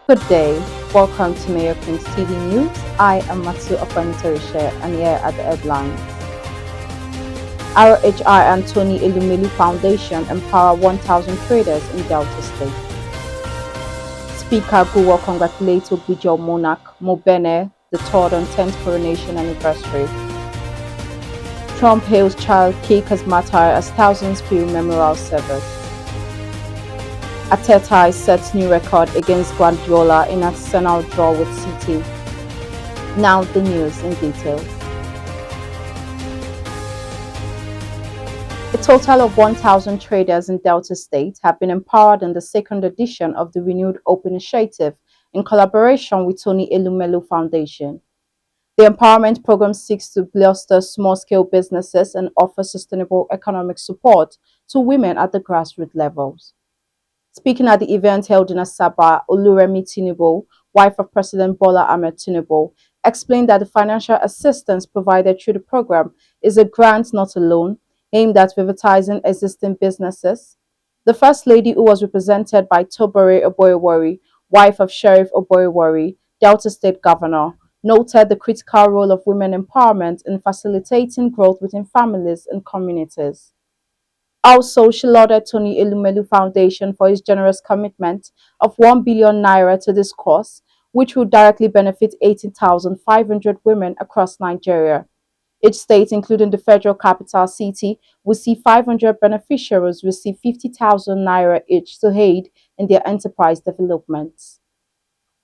Good day. Welcome to Mayor King's TV News. I am Matsu Opanitorishare and here are the headlines. RHI and Tony Elumelu Foundation empower 1,000 traders in Delta State. Speaker Guwor congratulates Ogbe-Ijoh Monarch Monbene III on 10th Coronation anniversary. Trump hails child cake as martyr as thousands feel memorial service. Arteta sets new record against Guardiola in Arsenal draw with City. Now the news in detail. A total of 1,000 traders in Delta State have been empowered in the second edition of the renewed Open Initiative in collaboration with Tony Elumelu Foundation. The empowerment program seeks to bolster small-scale businesses and offer sustainable economic support to women at the grassroots levels. Speaking at the event held in Asaba, Oluremi Tinubu, wife of President Bola Ahmed Tinubu, explained that the financial assistance provided through the program is a grant, not a loan, aimed at revitalizing existing businesses. The First Lady, who was represented by Tobore Warri, wife of Sheriff Warri, Delta State Governor, noted the critical role of women empowerment in facilitating growth within families and communities. Also, she lauded Tony Elumelu Foundation for his generous commitment of 1 billion naira to this cause, which will directly benefit 18,500 women across Nigeria. Each state, including the federal capital city, will see 500 beneficiaries receive 50,000 naira each to aid in their enterprise developments.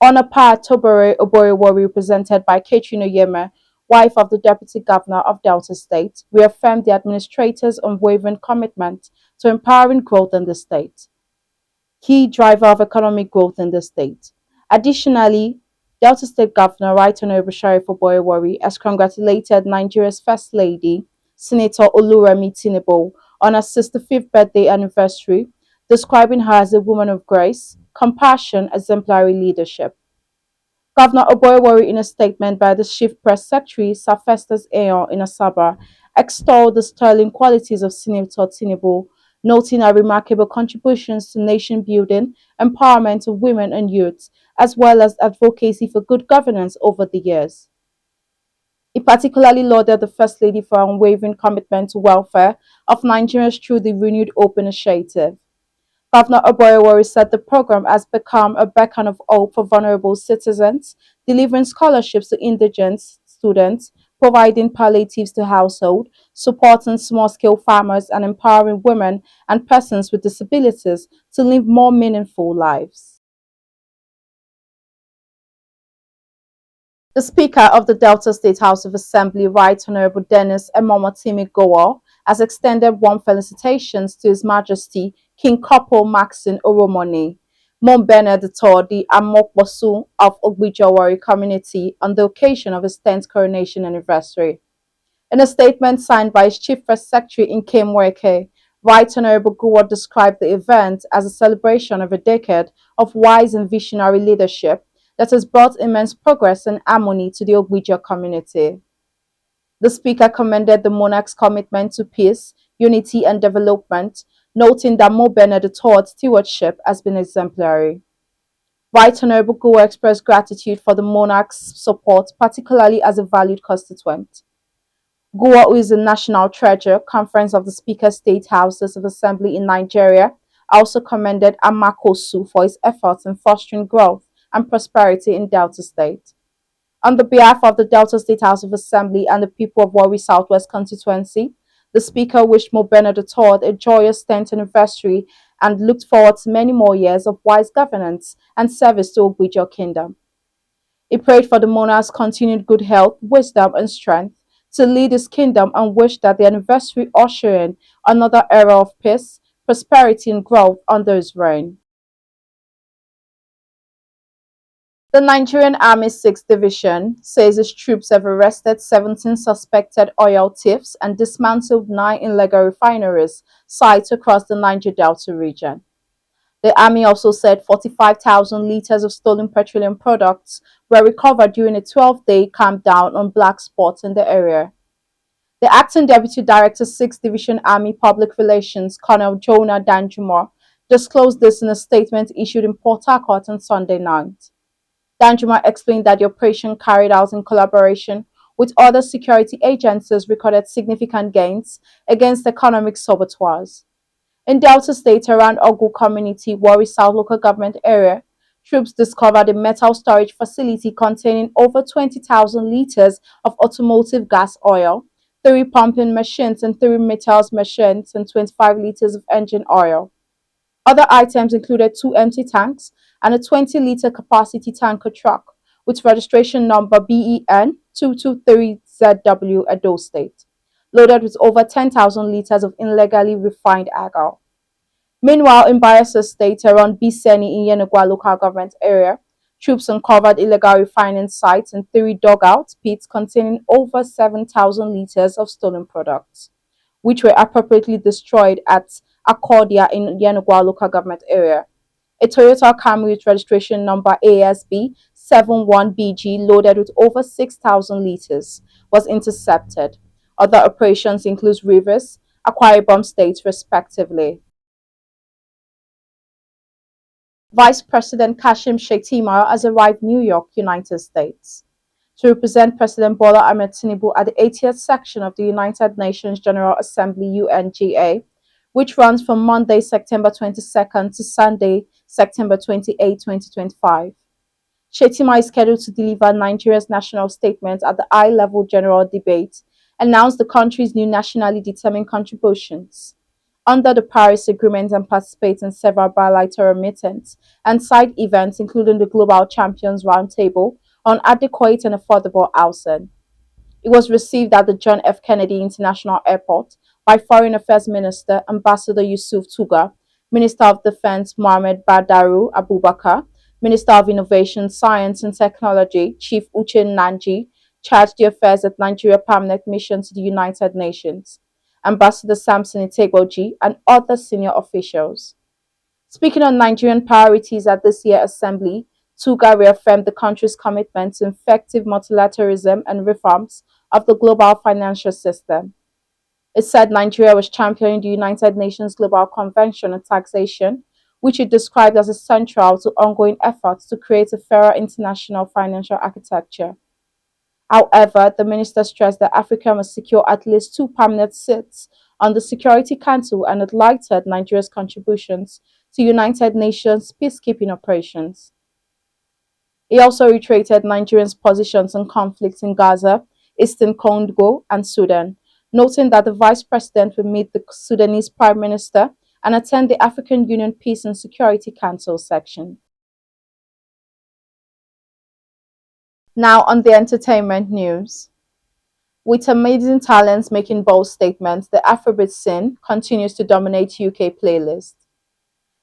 On a part, Tobore Warri, represented by Catherine Oyeme, wife of the Deputy Governor of Delta State, reaffirmed the administrator's unwavering commitment to empowering growth in the state, key driver of economic growth in the state. Additionally, Delta State Governor Right Honorable Sheriff Warri has congratulated Nigeria's First Lady, Senator Oluremi Tinubu, on her 65th birthday anniversary, describing her as a woman of grace, compassion, exemplary leadership. Governor Warri, in a statement by the Chief Press Secretary, Sir Festus Ayon in Asaba, extolled the sterling qualities of Senator Tinubu, noting her remarkable contributions to nation building, empowerment of women and youths, as well as advocacy for good governance over the years. He particularly lauded the First Lady for her unwavering commitment to welfare of Nigerians through the renewed Open Initiative. Governor Warri said the program has become a beacon of hope for vulnerable citizens, delivering scholarships to indigent students, providing palliatives to households, supporting small-scale farmers, and empowering women and persons with disabilities to live more meaningful lives. The Speaker of the Delta State House of Assembly, Right Honorable Emomotimi Dennis Guwor, has extended warm felicitations to His Majesty King Couple Mackson Oromoni, Monbene III, the Amaokosu of Ogbe-Ijoh Warri community, on the occasion of his 10th coronation anniversary. In a statement signed by his Chief Press Secretary Nkem Nwaeke, Right Honorable Guwor described the event as a celebration of a decade of wise and visionary leadership that has brought immense progress and harmony to the Ogbe-Ijoh community. The Speaker commended the monarch's commitment to peace, unity and development, noting that Monbene III's stewardship has been exemplary. Right Honorable Guwor expressed gratitude for the monarch's support, particularly as a valued constituent. Guwor, who is a national treasure, Conference of the Speaker State Houses of Assembly in Nigeria, also commended Amaokosu for his efforts in fostering growth and prosperity in Delta State. On the behalf of the Delta State House of Assembly and the people of Warri Southwest constituency, the Speaker wished Monbene III a joyous 10th anniversary and looked forward to many more years of wise governance and service to Ogbe-Ijoh Kingdom. He prayed for the monarch's continued good health, wisdom, and strength to lead his kingdom and wished that the anniversary usher in another era of peace, prosperity, and growth under his reign. The Nigerian Army's 6th Division says its troops have arrested 17 suspected oil thieves and dismantled 9 illegal refineries sites across the Niger Delta region. The Army also said 45,000 litres of stolen petroleum products were recovered during a 12-day clampdown on black spots in the area. The Acting Deputy Director, 6th Division Army Public Relations, Colonel Jonah Danjuma, disclosed this in a statement issued in Port Harcourt on Sunday night. Danjuma explained that the operation carried out in collaboration with other security agencies recorded significant gains against economic saboteurs. In Delta State around Ogu Community, Warri South Local Government Area, troops discovered a metal storage facility containing over 20,000 litres of automotive gas oil, 3 pumping machines and 3 metals machines, and 25 litres of engine oil. Other items included 2 empty tanks and a 20-litre capacity tanker truck with registration number BEN 223ZW Edo State, loaded with over 10,000 litres of illegally refined agave. Meanwhile, in Bayelsa State, around Biseni in Yenagwa local government area, troops uncovered illegal refining sites and 3 dugout pits containing over 7,000 litres of stolen products, which were appropriately destroyed at Accordia in Yenagwa local government area. A Toyota Camry with registration number ASB 71BG loaded with over 6,000 litres was intercepted. Other operations include Rivers, Akwa Ibom states respectively. Vice President Kashim Shettima has arrived in New York, United States, to represent President Bola Ahmed Tinubu at the 80th section of the United Nations General Assembly UNGA, which runs from Monday, September 22nd to Sunday, September 28, 2025. Shettima is scheduled to deliver Nigeria's national statement at the high-level general debate, announce the country's new nationally determined contributions under the Paris Agreement, and participate in several bilateral meetings and side events, including the Global Champions Roundtable on adequate and affordable housing. It was received at the John F. Kennedy International Airport by Foreign Affairs Minister Ambassador Yusuf Tuga, Minister of Defense Mohammed Badaru Abubakar, Minister of Innovation, Science and Technology Chief Uche Nanji, charged the affairs at Nigeria Permanent Mission to the United Nations, Ambassador Samson Itegboji, and other senior officials. Speaking on Nigerian priorities at this year's assembly, Tuga reaffirmed the country's commitment to effective multilateralism and reforms of the global financial system. It said Nigeria was championing the United Nations Global Convention on Taxation, which it described as essential to ongoing efforts to create a fairer international financial architecture. However, the minister stressed that Africa must secure at least 2 permanent seats on the Security Council and highlighted Nigeria's contributions to United Nations peacekeeping operations. He also reiterated Nigeria's positions on conflicts in Gaza, Eastern Congo, and Sudan, noting that the vice president will meet the Sudanese prime minister and attend the African Union Peace and Security Council section. Now on the entertainment news. With amazing talents making bold statements, the Afrobeat scene continues to dominate UK playlists.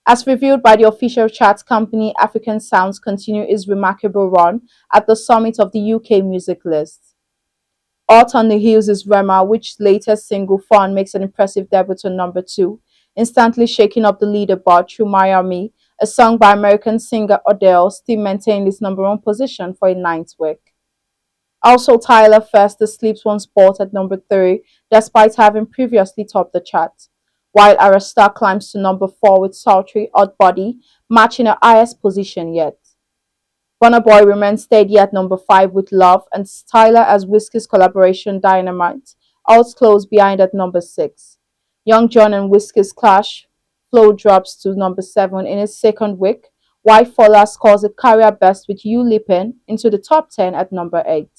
As revealed by the official chart company, African Sounds continue its remarkable run at the summit of the UK music list. Hot on the Heels is Rema, which latest single Fun makes an impressive debut on number 2, instantly shaking up the leaderboard through Miami, a song by American singer Adele still maintained its number 1 position for a 9th week. Also, Tyler First, The Sleeps One Sport at number 3, despite having previously topped the chart, while Arasta climbs to number 4 with sultry Odd Body, matching her highest position yet. Burna Boy remains steady at number 5 with Love, and Tyler as Wizkid's collaboration Dynamite, out close behind at number 6. Young John and Wizkid's clash, Flow drops to number 7 in its 2nd week, while Fola scores a career best with You Lippin into the top 10 at number 8.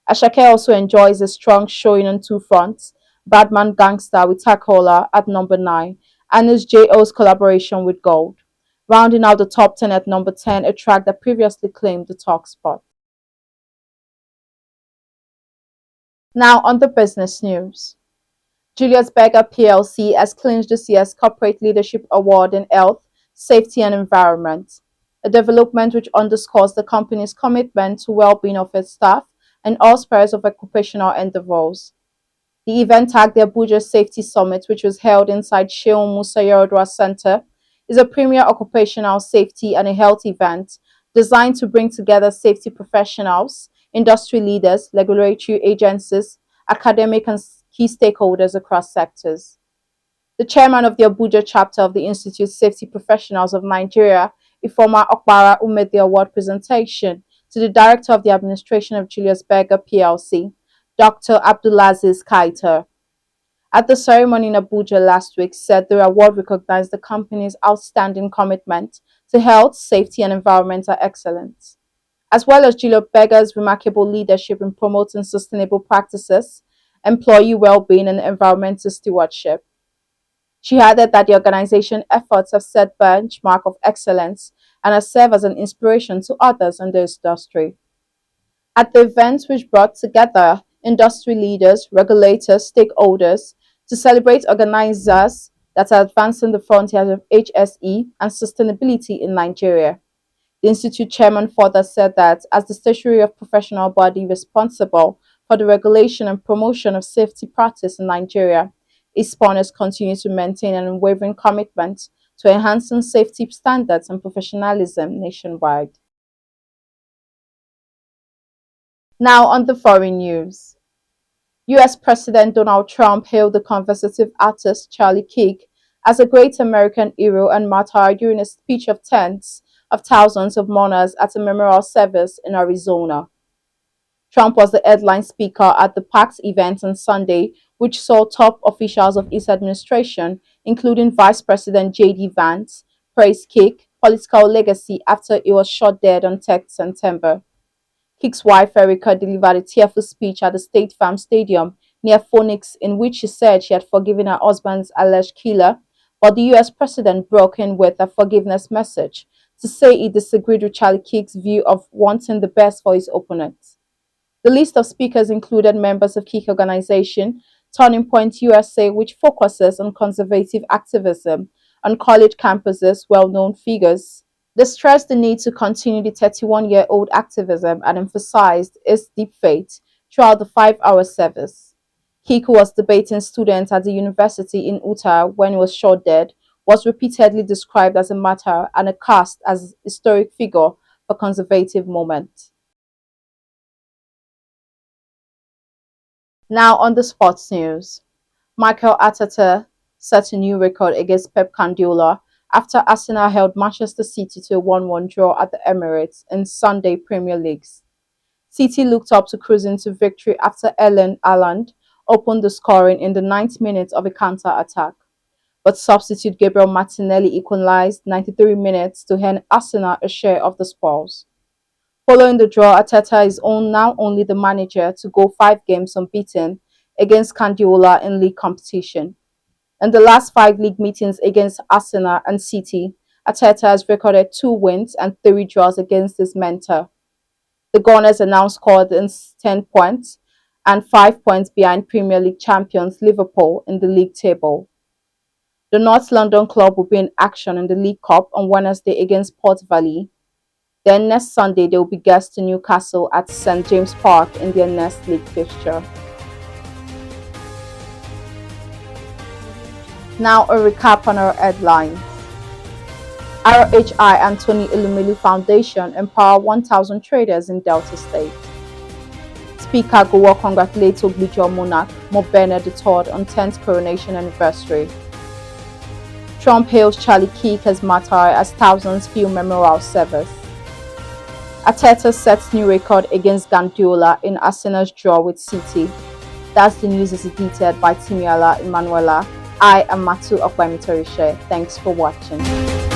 Ashake also enjoys a strong showing on 2 fronts, Badman Gangsta with Takola at number 9, and his J.O.'s collaboration with Gold, rounding out the top 10 at number 10, a track that previously claimed the top spot. Now on the business news. Julius Berger Plc has clinched this year's Corporate Leadership Award in Health, Safety and Environment, a development which underscores the company's commitment to well-being of its staff and all spheres of occupational endeavours. The event tagged the Abuja Safety Summit, which was held inside Shehu Musa Yaradua Center, is a premier occupational safety and a health event designed to bring together safety professionals, industry leaders, regulatory agencies, academic and key stakeholders across sectors. The The chairman of the Abuja chapter of the Institute Safety Professionals of Nigeria, Ifeoma Okpara, who made the award presentation to the director of the administration of Julius Berger Plc, Dr. Abdulaziz Kaiter. At the ceremony in Abuja last week, said the award recognized the company's outstanding commitment to health, safety, and environmental excellence, as well as Julius Berger's remarkable leadership in promoting sustainable practices, employee well-being, and environmental stewardship. She added that the organization's efforts have set benchmark of excellence and have served as an inspiration to others in the industry. At the event, which brought together industry leaders, regulators, stakeholders to celebrate organizers that are advancing the frontiers of HSE and sustainability in Nigeria. The Institute chairman further said that as the statutory of professional body responsible for the regulation and promotion of safety practice in Nigeria, its partners continue to maintain an unwavering commitment to enhancing safety standards and professionalism nationwide. Now on the foreign news. US President Donald Trump hailed the conservative artist Charlie Kirk as a great American hero and martyr during a speech of tens of thousands of mourners at a memorial service in Arizona. Trump was the headline speaker at the packed event on Sunday, which saw top officials of his administration, including Vice President J.D. Vance, praise Kirk's political legacy after he was shot dead on 10th September. Kirk's wife Erica delivered a tearful speech at the State Farm Stadium near Phoenix in which she said she had forgiven her husband's alleged killer, but the US president broke in with a forgiveness message to say he disagreed with Charlie Kirk's view of wanting the best for his opponents. The list of speakers included members of Kirk's organization, Turning Point USA, which focuses on conservative activism on college campuses, well-known figures. They stressed the need to continue the 31-year-old activism and emphasized his deep faith throughout the 5-hour service. Kirk, who was debating students at the university in Utah when he was shot dead, was repeatedly described as a martyr and a cast as a historic figure for conservative movement. Now on the sports news. Mikel Arteta set a new record against Pep Guardiola after Arsenal held Manchester City to a 1-1 draw at the Emirates in Sunday Premier Leagues. City looked up to cruising to victory after Erling Haaland opened the scoring in the 9th minute of a counter-attack, but substitute Gabriel Martinelli equalized 93 minutes to hand Arsenal a share of the spoils. Following the draw, Arteta is now only the manager to go 5 games unbeaten against Guardiola in league competition. In the last 5 league meetings against Arsenal and City, Arteta has recorded 2 wins and 3 draws against his mentor. The Gunners are now scored in 10 points and 5 points behind Premier League champions Liverpool in the league table. The North London club will be in action in the League Cup on Wednesday against Port Vale. Then next Sunday they will be guests to Newcastle at St James Park in their next league fixture. Now a recap on our headlines. RHI and Tony Elumelu Foundation empower 1,000 traders in Delta State. Speaker Guwor congratulates Ogbe-Ijoh Monarch Monbene III on 10th Coronation anniversary. Trump hails Charlie Kirk as martyr as thousands feel memorial service. Arteta sets new record against Guardiola in Arsenal's draw with City. That's the news as detailed by Timiala Emanuela. I am Matu Ogbe-Ijoh Kingdom. Thanks for watching.